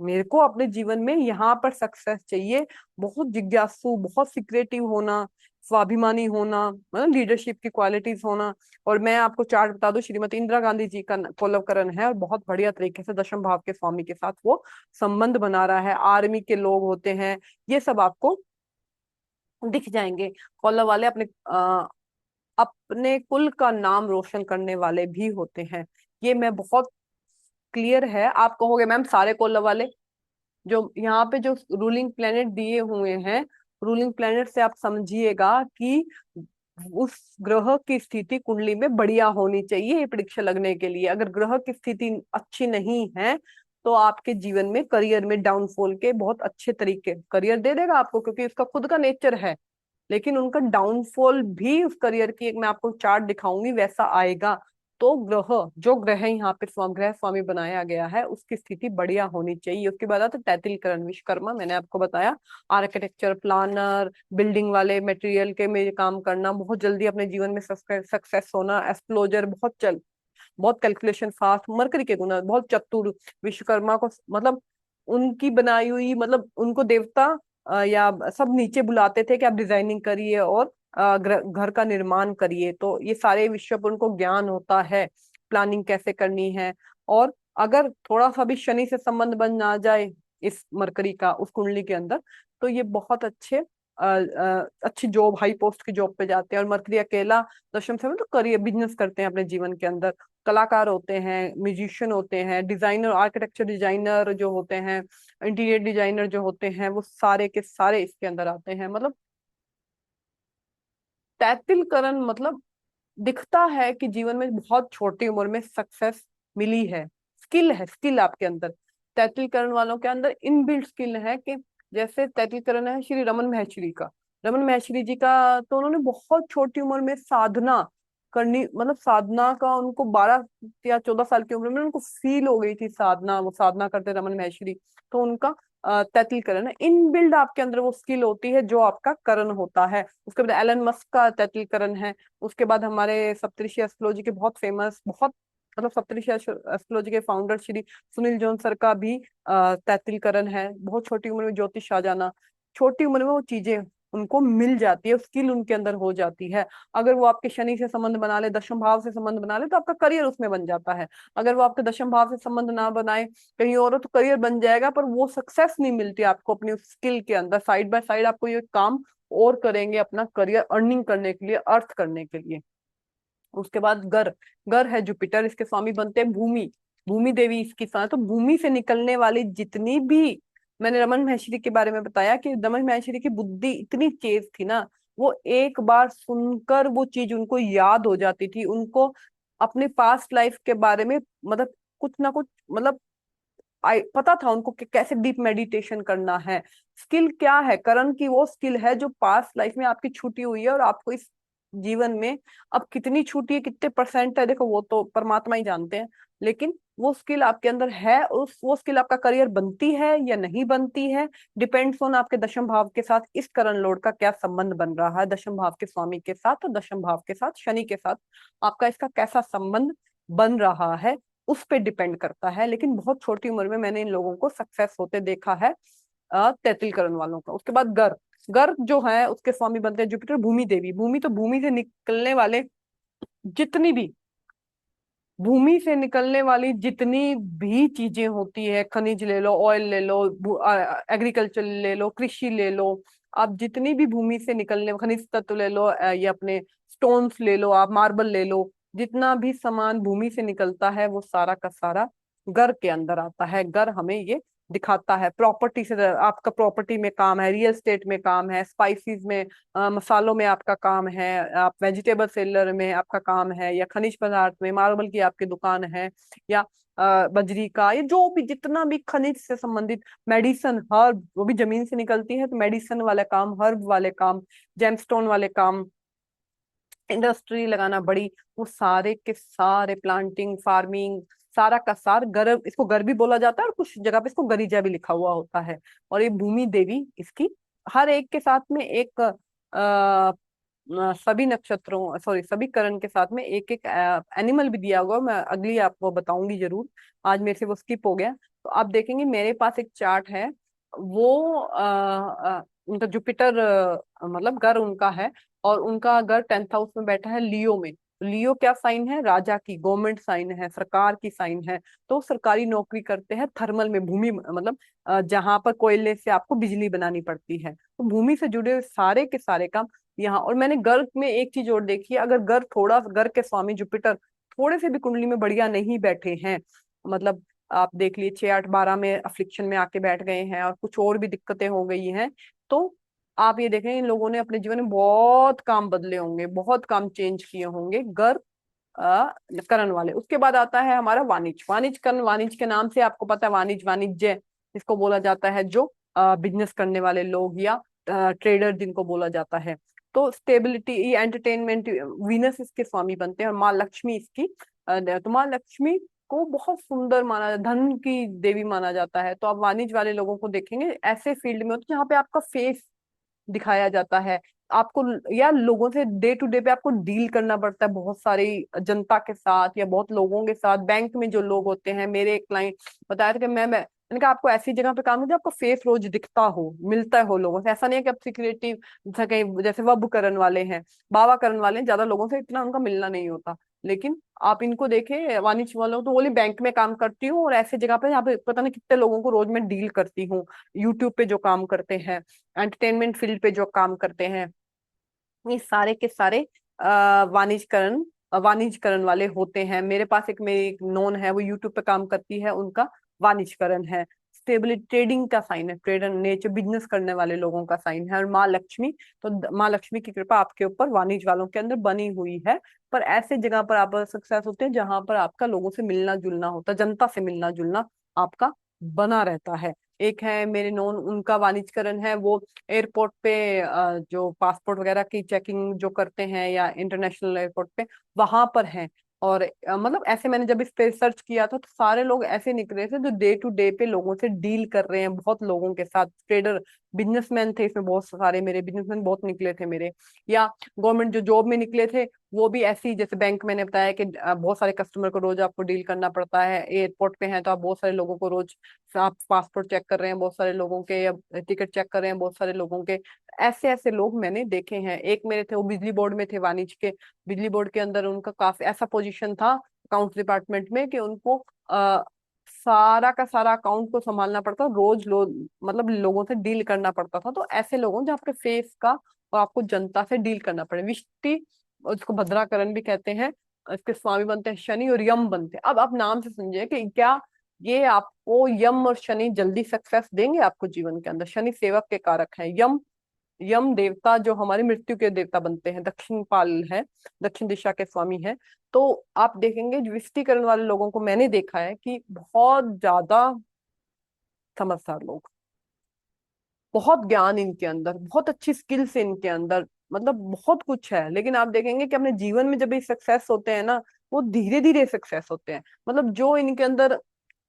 मेरे को अपने जीवन में यहाँ पर सक्सेस चाहिए। बहुत जिज्ञासु, बहुत सिक्रेटिव होना, स्वाभिमानी होना, मतलब लीडरशिप की क्वालिटीज होना। और मैं आपको चार्ट बता दूं, श्रीमती इंदिरा गांधी जी का कोलवकरण है, और बहुत बढ़िया तरीके से दशम भाव के स्वामी के साथ वो संबंध बना रहा है। आर्मी के लोग होते हैं, ये सब आपको दिख जाएंगे। कॉलर वाले अपने कुल का नाम रोशन करने वाले भी होते हैं। ये मैं बहुत क्लियर है। आप कहोगे मैम सारे कॉलर वाले, जो यहाँ पे जो रूलिंग प्लेनेट दिए हुए हैं, रूलिंग प्लेनेट से आप समझिएगा कि उस ग्रह की स्थिति कुंडली में बढ़िया होनी चाहिए ये परीक्षा लगने के लिए। अगर ग्रह की स्थिति अच्छी नहीं है, तो आपके जीवन में करियर में डाउनफॉल के बहुत अच्छे तरीके, करियर दे देगा आपको क्योंकि उसका खुद का नेचर है, लेकिन उनका डाउनफॉल भी उस करियर की, एक मैं आपको चार्ट दिखाऊंगी वैसा आएगा। तो ग्रह, जो ग्रह यहाँ पे ग्रह स्वामी बनाया गया है उसकी स्थिति बढ़िया होनी चाहिए। उसके बाद आता तैतिल करण विश्वकर्मा, मैंने आपको बताया, आर्किटेक्चर, प्लानर, बिल्डिंग वाले मटेरियल के में काम करना, बहुत जल्दी अपने जीवन में सक्सेस होना, एक्सप्लोजर बहुत बहुत कैलकुलेशन फास्ट, मरकरी के गुण बहुत चतुर, विश्वकर्मा को मतलब उनकी बनाई हुई, मतलब उनको देवता या सब नीचे बुलाते थे कि आप डिजाइनिंग करिए और घर का निर्माण करिए, तो ये सारे विषय पर उनको ज्ञान होता है, प्लानिंग कैसे करनी है। और अगर थोड़ा सा भी शनि से संबंध बन ना जाए इस मरकरी का उस कुंडली के अंदर, तो ये बहुत अच्छी जॉब, हाई पोस्ट की जॉब पे जाते हैं। और मरकरी अकेला दशम से तो करियर बिजनेस करते हैं अपने जीवन के अंदर, कलाकार होते हैं, म्यूजिशियन होते हैं, डिजाइनर, आर्किटेक्चर डिजाइनर जो होते हैं, इंटीरियर डिजाइनर जो होते हैं, वो सारे के सारे इसके अंदर आते हैं। मतलब तैतिल करण मतलब दिखता है कि जीवन में बहुत छोटी उम्र में सक्सेस मिली है, स्किल आपके अंदर। तैतिलकरण वालों के अंदर इनबिल्ट स्किल है कि जैसे तैतिलकरण है श्री रमन महर्षि का, रमन महर्षि जी का, तो उन्होंने बहुत छोटी उम्र में साधना करनी, मतलब साधना का उनको 12 या 14 साल की उम्र में उनको फील हो गई थी साधना, वो साधना करते रमन महर्षि, तो उनका तैतिलकरण है। इनबिल्ड आपके अंदर वो स्किल होती है जो आपका करण होता है। उसके बाद एलन मस्क का तैतिलकरण है। उसके बाद हमारे सप्तऋषि एस्ट्रोलॉजी के बहुत फेमस, बहुत मतलब सप्तऋषि एस्ट्रोलॉजी के founder Shri Sunil John sir का भी तैतिलकरण है। बहुत छोटी उम्र में ज्योतिष आ जाना, छोटी उम्र में वो चीजें उनको मिल जाती है, स्किल उनके अंदर हो जाती है। अगर वो आपके शनि से संबंध बना ले, दशम भाव से संबंध बना ले, तो आपका करियर उसमें बन जाता है। अगर वो आपके दशम भाव से संबंध ना बनाए कहीं और हो, तो करियर बन जाएगा, पर वो सक्सेस नहीं मिलती आपको अपनी स्किल के अंदर। साइड बाय साइड आपको ये काम और करेंगे अपना करियर अर्निंग करने के लिए, अर्थ करने के लिए। उसके बाद गर, गर है जुपिटर, इसके स्वामी बनते हैं भूमि, भूमि देवी इसकी साथ। तो भूमि से निकलने वाली जितनी भी, मैंने रमन महर्षि के बारे में बताया कि रमन महर्षि की बुद्धि इतनी तेज थी ना, वो एक बार सुनकर वो चीज उनको याद हो जाती थी, उनको अपने पास्ट लाइफ के बारे में मतलब कुछ ना कुछ मतलब पता था उनको कि कैसे डीप मेडिटेशन करना है। स्किल क्या है, करण की वो स्किल है जो पास्ट लाइफ में आपकी छूटी हुई है, और आपको इस जीवन में अब कितनी छूटी है, कितने परसेंट है, देखो वो तो परमात्मा ही जानते हैं, लेकिन वो स्किल आपके अंदर है। उस वो स्किल आपका करियर बनती है या नहीं बनती है, डिपेंड्स ऑन आपके दशम भाव के साथ इस करण लॉर्ड का क्या संबंध बन रहा है, दशम भाव के स्वामी के साथ, और दशम भाव के साथ शनि के साथ आपका इसका कैसा संबंध बन रहा है, उस पे डिपेंड करता है। लेकिन बहुत छोटी उम्र में मैंने इन लोगों को सक्सेस होते देखा है, तैतिलकरण वालों का। उसके बाद गर, गर जो है उसके स्वामी बनते हैं जुपिटर, भूमि देवी। भूमि तो भूमि से निकलने वाले जितनी भी, भूमि से निकलने वाली जितनी भी चीजें होती है, खनिज ले लो, ऑयल ले लो, एग्रीकल्चर ले लो, कृषि ले लो, आप जितनी भी भूमि से निकलने खनिज तत्व ले लो, ये अपने स्टोन्स ले लो, आप मार्बल ले लो, जितना भी सामान भूमि से निकलता है वो सारा का सारा घर के अंदर आता है। घर हमें ये दिखाता है प्रॉपर्टी से, आपका प्रॉपर्टी में काम है, रियल एस्टेट में काम है, स्पाइसेस में, मसालों में आपका काम है, आप वेजिटेबल सेलर में आपका काम है, या खनिज पदार्थ में मार्बल की आपकी दुकान है, या बजरी का, ये जो भी जितना भी खनिज से संबंधित, मेडिसन हर्ब, वो भी जमीन से निकलती है, तो मेडिसन वाले काम, हर्ब वाले काम, जेमस्टोन वाले काम, इंडस्ट्री लगाना बड़ी, वो सारे के सारे प्लांटिंग, फार्मिंग, सारा का सार गर, इसको गर भी बोला जाता है, और कुछ जगह पे इसको गरीजा भी लिखा हुआ होता है। और ये भूमि देवी इसकी हर एक के साथ में एक सभी नक्षत्रों, सॉरी सभी करण के साथ में एक एक एनिमल भी दिया हुआ, मैं अगली आपको बताऊंगी जरूर, आज मेरे से वो स्किप हो गया। तो आप देखेंगे मेरे पास एक चार्ट है, वो उनका जुपिटर मतलब घर उनका है, और उनका घर 10th हाउस में बैठा है लियो में। लियो क्या साइन है, राजा की, गवर्नमेंट साइन है, सरकार की साइन है। तो सरकारी नौकरी करते हैं थर्मल में, भूमि मतलब जहां पर कोयले से आपको बिजली बनानी पड़ती है, तो भूमि से जुड़े हुए सारे के सारे काम यहाँ। और मैंने गर्ग में एक चीज और देखी है, अगर गर्ग थोड़ा, गर्ग के स्वामी जुपिटर थोड़े से भी कुंडली में बढ़िया नहीं बैठे हैं, मतलब आप देख लिए 6 8 12 में अफ्लिक्शन में आके बैठ गए हैं, और कुछ और भी दिक्कतें हो गई हैं, तो आप ये देखें इन लोगों ने अपने जीवन में बहुत काम बदले होंगे, बहुत काम चेंज किए होंगे, गर्ग करण वाले। उसके बाद आता है हमारा वाणिज्य, वाणिज्य करण, वाणिज्य के नाम से आपको पता है, वाणिज्य, वाणिज्य इसको बोला जाता है, जो बिजनेस करने वाले लोग या ट्रेडर जिनको बोला जाता है। तो स्टेबिलिटी, एंटरटेनमेंट, वीनस इसके स्वामी बनते हैं, और माँ लक्ष्मी इसकी तो माँ लक्ष्मी को बहुत सुंदर माना, धन की देवी माना जाता है। तो आप वाणिज्य वाले लोगों को देखेंगे ऐसे फील्ड में होते हैं जहाँ पे आपका फेस दिखाया जाता है, आपको या लोगों से डे टू डे पे आपको डील करना पड़ता है, बहुत सारी जनता के साथ या बहुत लोगों के साथ। बैंक में जो लोग होते हैं, मेरे एक क्लाइंट बताया था कि मैं मैंने कहा आपको ऐसी जगह पे काम है जो आपको फेस रोज दिखता हो, मिलता हो लोगों से। ऐसा नहीं है कि आप सिक्योरिटी कहीं जैसे वब करण वाले हैं, बाबा करण वाले हैं, ज्यादा लोगों से इतना उनका मिलना नहीं होता। लेकिन आप इनको देखें वाणिज्य वालों, तो बोले बैंक में काम करती हूँ और ऐसे जगह पे यहाँ पे पता नहीं कितने लोगों को रोज मैं डील करती हूँ। यूट्यूब पे जो काम करते हैं, एंटरटेनमेंट फील्ड पे जो काम करते हैं, ये सारे के सारे वाणिज्यकरण वाले होते हैं। मेरे पास एक मेरी एक नोन है, वो यूट्यूब पे काम करती है, उनका वाणिज्यकरण है। स्टेबिलिटी ट्रेडिंग का साइन है, ट्रेडर नेचर बिजनेस करने वाले लोगों का साइन है। और माँ लक्ष्मी, तो माँ लक्ष्मी की कृपा आपके ऊपर वाणिज्य वालों के अंदर बनी हुई है। पर ऐसे जगह पर आप सक्सेस होते हैं जहां पर आपका लोगों से मिलना जुलना होता है, जनता से मिलना जुलना आपका बना रहता है। एक है मेरे नोन, उनका वाणिज्यकरण है, वो एयरपोर्ट पे जो पासपोर्ट वगैरह की चेकिंग जो करते हैं या इंटरनेशनल एयरपोर्ट पे, वहां पर हैं। और मतलब ऐसे मैंने जब इस पे सर्च किया था तो सारे लोग ऐसे निकले थे जो डे टू डे पे लोगों से डील कर रहे हैं, बहुत लोगों के साथ। ट्रेडर बिजनेसमैन थे इसमें बहुत सारे, मेरे बिजनेसमैन बहुत निकले थे मेरे। या गवर्नमेंट जो जॉब में निकले थे, वो भी ऐसी, जैसे बैंक मैंने बताया कि बहुत सारे कस्टमर को रोज आपको डील करना पड़ता है। एयरपोर्ट पे हैं तो आप बहुत सारे लोगों को रोज, आप पासपोर्ट चेक कर रहे हैं बहुत सारे लोगों के, या टिकट चेक कर रहे हैं बहुत सारे लोगों के। ऐसे ऐसे लोग मैंने देखे हैं। एक मेरे थे, वो बिजली बोर्ड में थे, वाणिज्य के बिजली बोर्ड के अंदर उनका काफी ऐसा पोजीशन था अकाउंट्स डिपार्टमेंट में कि उनको सारा का सारा अकाउंट को संभालना पड़ता, रोज मतलब लोगों से डील करना पड़ता था। तो ऐसे लोगों जो आपके फेस का और आपको जनता से डील करना पड़े, विष्टि, उसको भद्राकरण भी कहते हैं। इसके स्वामी बनते हैं शनि और यम बनते हैं। अब आप नाम से समझिए कि क्या ये आपको यम और शनि जल्दी सक्सेस देंगे आपको जीवन के अंदर। शनि सेवक के कारक है, यम, यम देवता जो हमारी मृत्यु के देवता बनते हैं, दक्षिण पाल है, दक्षिण दिशा के स्वामी है। तो आप देखेंगे विष्टिकरण वाले लोगों को मैंने देखा है कि बहुत ज्यादा समझदार लोग, बहुत ज्ञान इनके अंदर, बहुत अच्छी स्किल्स इनके अंदर, मतलब बहुत कुछ है। लेकिन आप देखेंगे कि अपने जीवन में जब ये सक्सेस होते हैं ना, वो धीरे धीरे सक्सेस होते हैं। मतलब जो इनके अंदर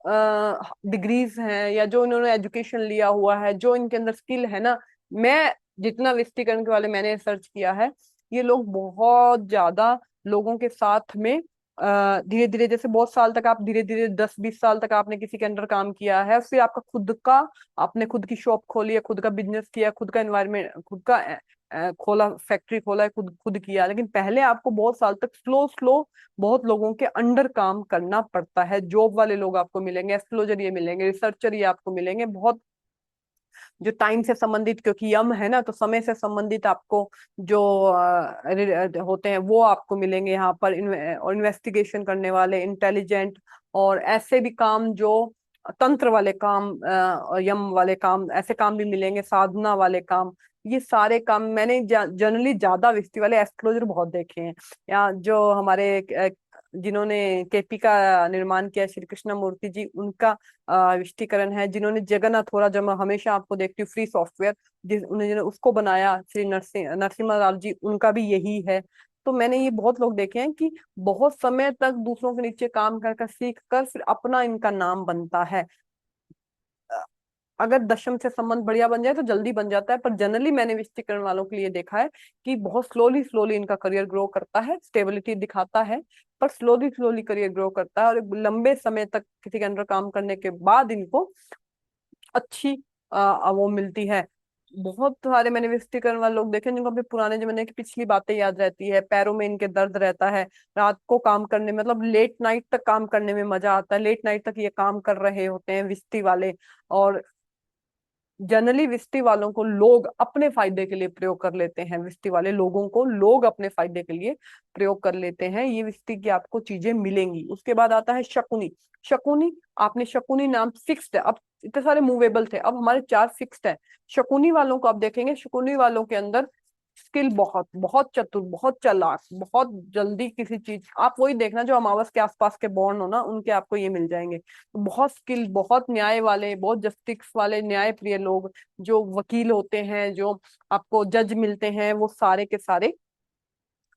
डिग्रीज हैं या जो इन्होंने एजुकेशन लिया हुआ है, जो इनके अंदर स्किल है ना, मैं जितना विस्तीर्ण के वाले मैंने रिसर्च किया है, ये लोग बहुत ज्यादा लोगों के साथ में धीरे धीरे, जैसे बहुत साल तक आप धीरे धीरे 10-20 साल तक आपने किसी के अंडर काम किया है, फिर आपका खुद का, आपने खुद की शॉप खोली है, खुद का बिजनेस किया, खुद का एनवायरमेंट, खुद का खोला, फैक्ट्री खोला है, खुद खुद किया। लेकिन पहले आपको बहुत साल तक स्लो स्लो बहुत लोगों के अंडर काम करना पड़ता है। जॉब वाले लोग आपको मिलेंगे, एस्ट्रोलॉजर ये मिलेंगे, रिसर्चर ये आपको मिलेंगे, बहुत जो टाइम से संबंधित, क्योंकि यम है ना, तो समय से संबंधित आपको जो होते हैं वो आपको मिलेंगे यहाँ पर। और इन्वेस्टिगेशन करने वाले, इंटेलिजेंट, और ऐसे भी काम जो तंत्र वाले काम, और यम वाले काम, ऐसे काम भी मिलेंगे, साधना वाले काम। ये सारे काम मैंने जनरली ज्यादा विस्ती वाले एस्ट्रोलॉजर बहुत देखे हैं। या जो हमारे जिन्होंने केपी का निर्माण किया, श्री कृष्ण मूर्ति जी, उनका विष्टिकरण है। जिन्होंने जगन्नाथ थोड़ा, जो मैं हमेशा आपको देखती हूँ फ्री सॉफ्टवेयर, जिस उन्होंने उसको बनाया, श्री नरसिम्हा राव जी, उनका भी यही है। तो मैंने ये बहुत लोग देखे हैं कि बहुत समय तक दूसरों के नीचे काम कर कर सीख कर फिर अपना इनका नाम बनता है। अगर दशम से संबंध बढ़िया बन जाए तो जल्दी बन जाता है, पर जनरली मैंने विष्टिकरण वालों के लिए देखा है कि बहुत स्लोली स्लोली इनका करियर ग्रो करता है, स्टेबिलिटी दिखाता है, पर स्लोली स्लोली करियर ग्रो करता है। और एक लंबे समय तक किसी के अंडर काम करने के बाद इनको अच्छी वो मिलती है। बहुत सारे मैंने विस्तीर्ण वाले लोग देखे जिनको अपने पुराने जमाने की पिछली बातें याद रहती है, पैरों में इनके दर्द रहता है, रात को काम करने में, मतलब लेट नाइट तक काम करने में मजा आता है, लेट नाइट तक ये काम कर रहे होते हैं विस्ती वाले। और जनरली विस्टी वालों को लोग अपने फायदे के लिए प्रयोग कर लेते हैं, विस्टी वाले लोगों को लोग अपने फायदे के लिए प्रयोग कर लेते हैं। ये विस्टी की आपको चीजें मिलेंगी। उसके बाद आता है शकुनी। शकुनी, आपने शकुनी नाम फिक्स्ड है, अब इतने सारे मूवेबल थे, अब हमारे 4 फिक्स्ड है। शकुनी वालों को आप देखेंगे, शकुनी वालों के अंदर स्किल बहुत, बहुत चतुर, बहुत चालाक, बहुत जल्दी किसी चीज, आप वही देखना जो अमावस के आसपास के बॉर्न हो ना, उनके आपको ये मिल जाएंगे। तो बहुत स्किल, बहुत न्याय वाले, बहुत जस्टिस वाले, न्याय प्रिय लोग, जो वकील होते हैं, जो आपको जज मिलते हैं, वो सारे के सारे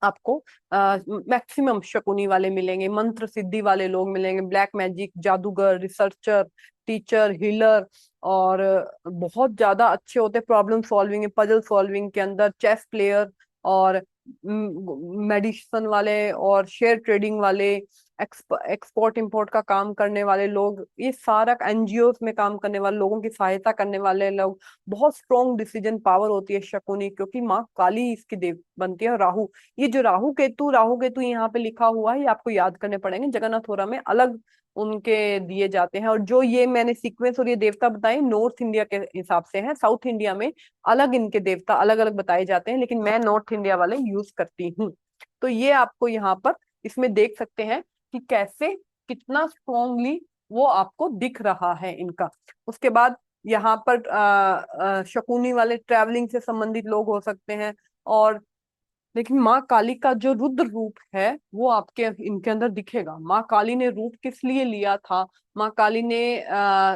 आपको मैक्सिमम शकुनी वाले मिलेंगे, मंत्र सिद्धि वाले लोग मिलेंगे, ब्लैक मैजिक, जादूगर, रिसर्चर, टीचर, हीलर, और बहुत ज्यादा अच्छे होते प्रॉब्लम सॉल्विंग, पजल सॉल्विंग के अंदर, चेस प्लेयर, और मेडिसिन वाले, और शेयर ट्रेडिंग वाले, एक्सपोर्ट इंपोर्ट का काम करने वाले लोग, ये सारा एनजीओ में काम करने वाले लोगों की सहायता करने वाले लोग। बहुत स्ट्रॉन्ग डिसीजन पावर होती है शकुनी, क्योंकि माँ काली इसकी देव बनती है। और राहु, ये जो राहु केतु यहाँ पे लिखा हुआ है, ये आपको याद करने पड़ेंगे। जगन्नाथोरा में अलग उनके दिए जाते हैं, और जो ये मैंने सीक्वेंस और ये देवता बताए नॉर्थ इंडिया के हिसाब से हैं। साउथ इंडिया में अलग इनके देवता अलग अलग बताए जाते हैं, लेकिन मैं नॉर्थ इंडिया वाले यूज करती हूँ। तो ये आपको यहाँ पर इसमें देख सकते हैं कि कैसे, कितना स्ट्रांगली वो आपको दिख रहा है इनका। उसके बाद यहाँ पर शकुनी वाले ट्रैवलिंग से संबंधित लोग हो सकते हैं। और लेकिन माँ काली का जो रुद्र रूप है वो आपके इनके अंदर दिखेगा। माँ काली ने रूप किस लिए लिया था? माँ काली ने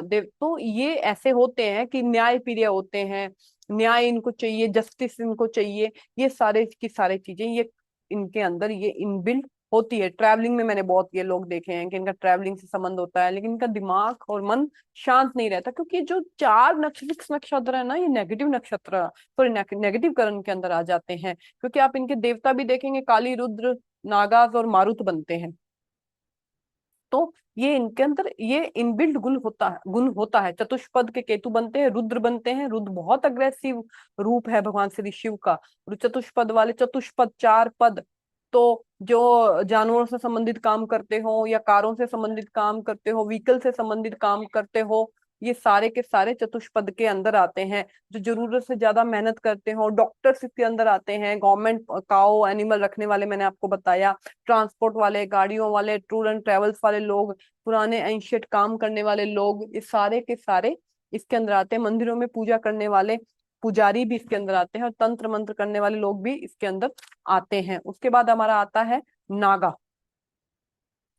देव, तो ये ऐसे होते हैं कि न्याय प्रिय होते हैं, न्याय इनको चाहिए, जस्टिस इनको चाहिए। ये सारे की सारी चीजें ये इनके अंदर ये इनबिल्ट होती है। ट्रैवलिंग में मैंने बहुत ये लोग देखे हैं कि इनका ट्रैवलिंग से संबंध होता है, लेकिन इनका दिमाग और मन शांत नहीं रहता, क्योंकि जो चार नक्षत्र है ना, ये नेगेटिव नक्षत्र, सॉरी नेगेटिव करण के अंदर आ जाते हैं। क्योंकि आप इनके देवता भी देखेंगे, काली, रुद्र, नागास और मारुत बनते हैं। तो ये इनके अंदर ये इनबिल्ट गुण होता है। चतुष्पद के केतु बनते हैं, रुद्र बनते हैं। रुद्र बहुत अग्रेसिव रूप है भगवान श्री शिव का। और चतुष्पद वाले, चतुष्पद चार पद, तो जो जानवरों से संबंधित काम करते हो, या कारों से संबंधित काम करते हो, व्हीकल से संबंधित काम करते हो, ये सारे के सारे चतुष्पद के अंदर आते हैं। जो जरूरत से ज्यादा मेहनत करते हो, डॉक्टर्स इसके अंदर आते हैं। गवर्नमेंट काउ एनिमल रखने वाले मैंने आपको बताया, ट्रांसपोर्ट वाले, गाड़ियों वाले, टूर एंड ट्रेवल्स वाले लोग, पुराने एंशियंट काम करने वाले लोग, ये सारे के सारे इसके अंदर आते हैं। मंदिरों में पूजा करने वाले पुजारी भी इसके अंदर आते हैं, और तंत्र मंत्र करने वाले लोग भी इसके अंदर आते हैं। उसके बाद हमारा आता है नागा।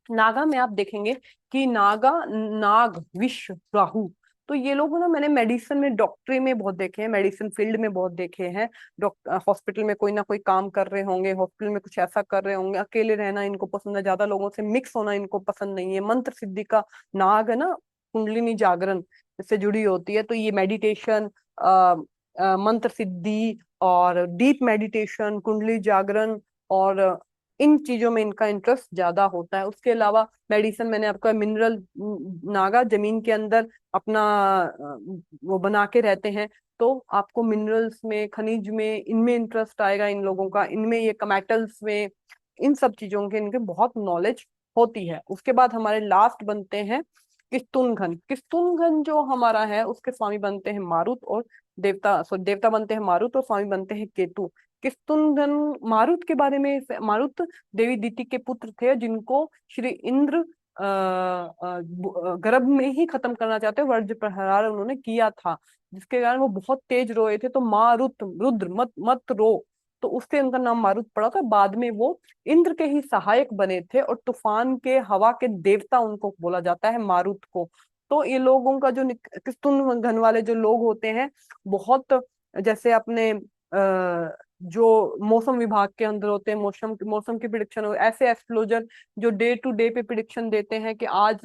नागा में आप देखेंगे कि नाग विश्व राहु, तो ये लोग ना मैंने मेडिसिन में, डॉक्टरी में बहुत देखे हैं, मेडिसिन फील्ड में बहुत देखे हैं। डॉक्टर हॉस्पिटल में कोई ना कोई काम कर रहे होंगे, हॉस्पिटल में कुछ ऐसा कर रहे होंगे, अकेले रहना इनको पसंद है, ज्यादा लोगों से मिक्स होना इनको पसंद नहीं है। मंत्र सिद्धि का नाग है ना, कुंडलिनी जागरण से जुड़ी होती है। तो ये मेडिटेशन, मंत्र सिद्धि, और डीप मेडिटेशन, कुंडली जागरण, और इन चीजों में इनका इंटरेस्ट ज्यादा होता है। उसके अलावा मेडिसिन मैंने आपको, मिनरल, नागा जमीन के अंदर अपना वो बना के रहते हैं। तो आपको मिनरल्स में, खनिज में, इनमें इंटरेस्ट आएगा इन लोगों का, इनमें ये मेटल्स में, इन सब चीजों के इनके बहुत नॉलेज होती है। उसके बाद हमारे लास्ट बनते हैं किस्तुनगन। किस्तुनगन जो हमारा है उसके स्वामी बनते हैं मारुत, और देवता बनते हैं मारुत, और स्वामी बनते हैं केतु। किस्तुनगन, मारुत के बारे में, मारुत देवी दीति के पुत्र थे, जिनको श्री इंद्र गर्भ में ही खत्म करना चाहते, वज्र प्रहार उन्होंने किया था, जिसके कारण वो बहुत तेज रोए थे। तो मारुत, रुद्र, मत मत रो, तो उससे उनका नाम मारुत पड़ा था। बाद में वो इंद्र के ही सहायक बने थे, और तूफान के, हवा के देवता उनको बोला जाता है, मारुत को। तो ये लोगों का जो किस्तुन घन वाले जो लोग होते हैं, बहुत, जैसे अपने जो मौसम विभाग के अंदर होते हैं, मौसम की प्रिडिक्शन हो, ऐसे एस्ट्रोलॉजर जो डे टू डे पे प्रिडिक्शन देते हैं कि आज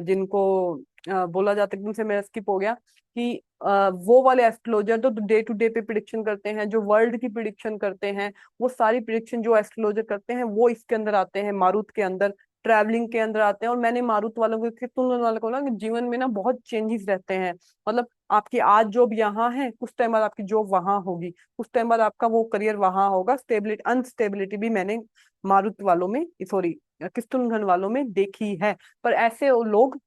जिनको बोला जाता है, जिनसे मैं स्किप हो गया, कि वो वाले एस्ट्रोलॉजर तो डे टू डे पे प्रिडिक्शन करते हैं, जो वर्ल्ड की प्रिडिक्शन करते हैं, वो सारी प्रिडिक्शन जो एस्ट्रोलॉजर करते हैं वो इसके अंदर आते हैं, मारुत के अंदर। ट्रैवलिंग के अंदर आते हैं। और मैंने मारुत वालों को, तुम वालों को ना, कि जीवन में ना बहुत चेंजेस रहते हैं। मतलब आपकी आज जॉब यहाँ है, कुछ टाइम बाद आपकी जॉब वहां होगी, कुछ टाइम बाद आपका वो करियर वहां होगा। स्टेबिलिटी, अनस्टेबिलिटी भी मैंने मारुत वालों में, सॉरी, किस्तुनगन वालों में देखी है। पर ऐसे वो लोग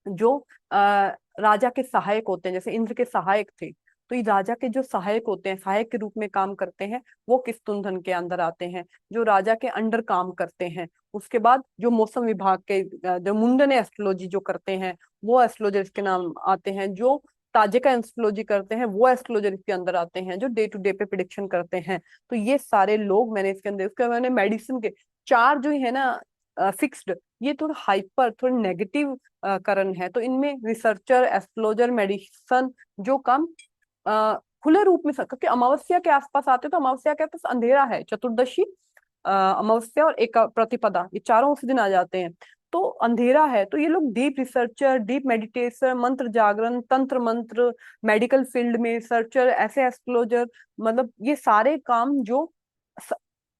जो राजा के सहायक होते हैं, जैसे इंद्र के सहायक थे, तो ये राजा के जो सहायक होते हैं, सहायक के रूप में काम करते हैं, वो किस्तुनधन के अंदर आते हैं, जो राजा के अंडर काम करते हैं। उसके बाद जो मौसम विभाग के जो मुंडन एस्ट्रोलॉजी जो करते हैं, वो एस्ट्रोलॉजर इसके नाम आते हैं। जो ताजिका एस्ट्रोलॉजी करते हैं, वो एस्ट्रोलॉजर इसके अंदर आते हैं, जो डे टू डे पे प्रिडिक्शन करते हैं। तो ये सारे लोग मैंने इसके अंदर, उसके मैंने मेडिसिन के चार जो है ना फिक्स्ड, ये थोड़ा हाइपर, थोड़ा नेगेटिव करण है। तो इनमें रिसर्चर, एस्ट्रोलॉजर, मेडिसन जो काम खुले रूप में क्योंकि अमावस्या के आसपास आते तो अमावस्या के आसपास अंधेरा है, चतुर्दशी, अमावस्या और एक प्रतिपदा, ये चारों उसी दिन आ जाते हैं। तो अंधेरा है, तो ये लोग डीप रिसर्चर, डीप मेडिटेटर, मंत्र जागरण, तंत्र मंत्र, मेडिकल फील्ड में रिसर्चर, ऐसे एस्ट्रोलॉजर, मतलब ये सारे काम जो स-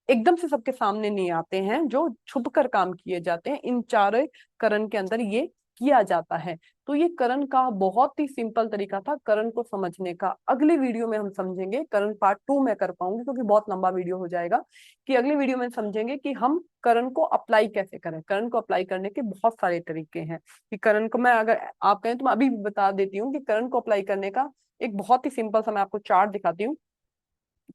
एकदम से सबके सामने नहीं आते हैं, जो छुप कर काम किए जाते हैं, इन चारों करण के अंदर ये किया जाता है। तो ये करण का बहुत ही सिंपल तरीका था करण को समझने का। अगले वीडियो में हम समझेंगे, करण पार्ट 2 में कर पाऊंगी क्योंकि बहुत लंबा वीडियो हो जाएगा, कि अगले वीडियो में समझेंगे कि हम करण को अप्लाई कैसे करें। करण को अप्लाई करने के बहुत सारे तरीके हैं, कि करण को मैं, अगर आप कहें तो मैं अभी भी बता देती हूँ कि करण को अप्लाई करने का एक बहुत ही सिंपल सा मैं आपको चार्ट दिखाती हूँ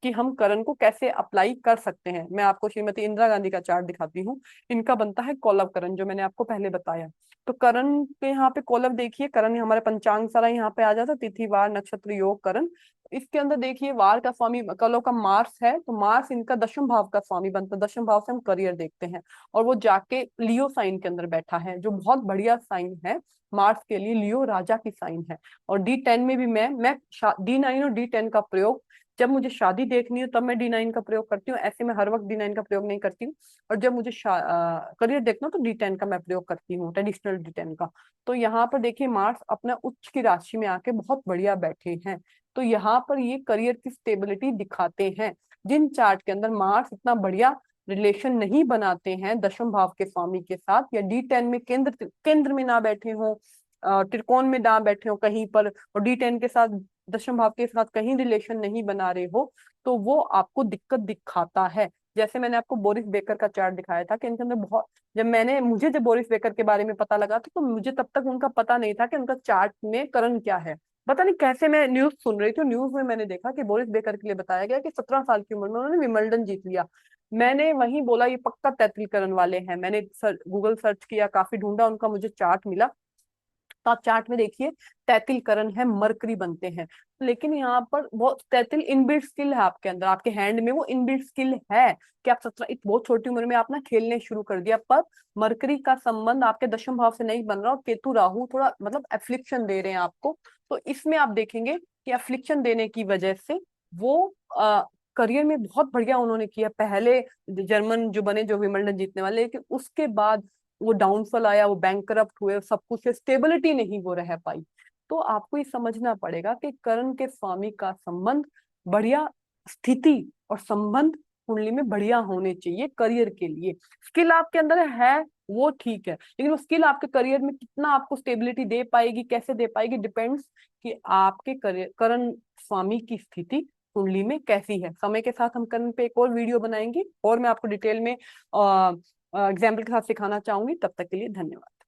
कि हम करण को कैसे अप्लाई कर सकते हैं। मैं आपको श्रीमती इंदिरा गांधी का चार्ट दिखाती हूँ। इनका बनता है कौलव करण, जो मैंने आपको पहले बताया। तो करण के यहाँ पे कौलव देखिए, करण हमारे पंचांग सारा यहाँ पे आ जाता, तिथि वार नक्षत्र योग करण। इसके अंदर देखिए वार का स्वामी कलो का मार्स है, तो मार्स इनका दशम भाव का स्वामी बनता है। दशम भाव से हम करियर देखते हैं, और वो जाके लियो साइन के अंदर बैठा है, जो बहुत बढ़िया साइन है मार्स के लिए। लियो राजा की साइन है। और D10 में भी मैं D9 और D10 का प्रयोग, जब मुझे शादी देखनी हो तब मैं D9 का प्रयोग करती हूँ, ऐसे मैं हर वक्त D9 का प्रयोग नहीं करती हूँ। और जब मुझे करियर देखना हो तो D10 का मैं प्रयोग करती हूँ, ट्रेडिशनल D10 का। तो यहाँ पर देखिए मार्स अपना उच्च की राशि में आके बहुत बढ़िया बैठे हैं। तो यहाँ पर ये करियर की स्टेबिलिटी दिखाते हैं। जिन चार्ट के अंदर मार्स इतना बढ़िया रिलेशन नहीं बनाते हैं दशम भाव के स्वामी के साथ, या D10 में केंद्र केंद्र में ना बैठे हो, त्रिकोण में ना बैठे हो कहीं पर, और D10 के साथ दशम भाव के साथ कहीं रिलेशन नहीं बना रहे हो, तो वो आपको दिक्कत दिखाता है। जैसे मैंने आपको बोरिस बेकर का चार्ट दिखाया था कि इनके अंदर बहुत, जब बोरिस बेकर के बारे में पता लगा था तो मुझे तब तक उनका पता नहीं था कि उनका चार्ट में करण क्या है। पता नहीं कैसे मैं न्यूज सुन रही थी, न्यूज में मैंने देखा कि बोरिस बेकर के लिए बताया गया कि 17 साल की उम्र में उन्होंने विंबलडन जीत लिया। मैंने वहीं बोला ये पक्का तैतल करण वाले हैं। मैंने गूगल सर्च किया, काफी ढूंढा, उनका मुझे चार्ट मिला। तो आप चार्ट में देखिए तैतिल करण है, मरकरी बनते हैं। लेकिन यहाँ पर बहुत तैतिल इनबिल्ट स्किल है आपके अंदर, आपके हैंड में वो इनबिल्ट स्किल है कि आप 17 बहुत छोटी उम्र में आप ना खेलने शुरू कर दिया, पर मरकरी का संबंध आपके दशम भाव से नहीं बन रहा, और केतु राहु थोड़ा मतलब एफ्लिक्शन दे रहे हैं आपको। तो इसमें आप देखेंगे कि एफ्लिक्शन देने की वजह से वो करियर में बहुत बढ़िया उन्होंने किया। पहले जर्मन जो बने, जो विंबलडन जीतने वाले, लेकिन उसके बाद वो डाउनफॉल आया, वो बैंकरप्ट हुए, सब कुछ स्टेबिलिटी नहीं वो रह पाई। तो आपको ये समझना पड़ेगा कि कर्ण के स्वामी का संबंध बढ़िया, स्थिति और संबंध कुंडली में बढ़िया होने चाहिए करियर के लिए। स्किल आपके अंदर है वो ठीक है, लेकिन वो स्किल आपके करियर में कितना आपको स्टेबिलिटी दे पाएगी, कैसे दे पाएगी, डिपेंड्स कि आपके करियर कर्ण स्वामी की स्थिति कुंडली में कैसी है। समय के साथ हम कर्ण पे एक और वीडियो बनाएंगे और मैं आपको डिटेल में एग्जाम्पल के साथ सिखाना चाहूंगी। तब तक के लिए धन्यवाद।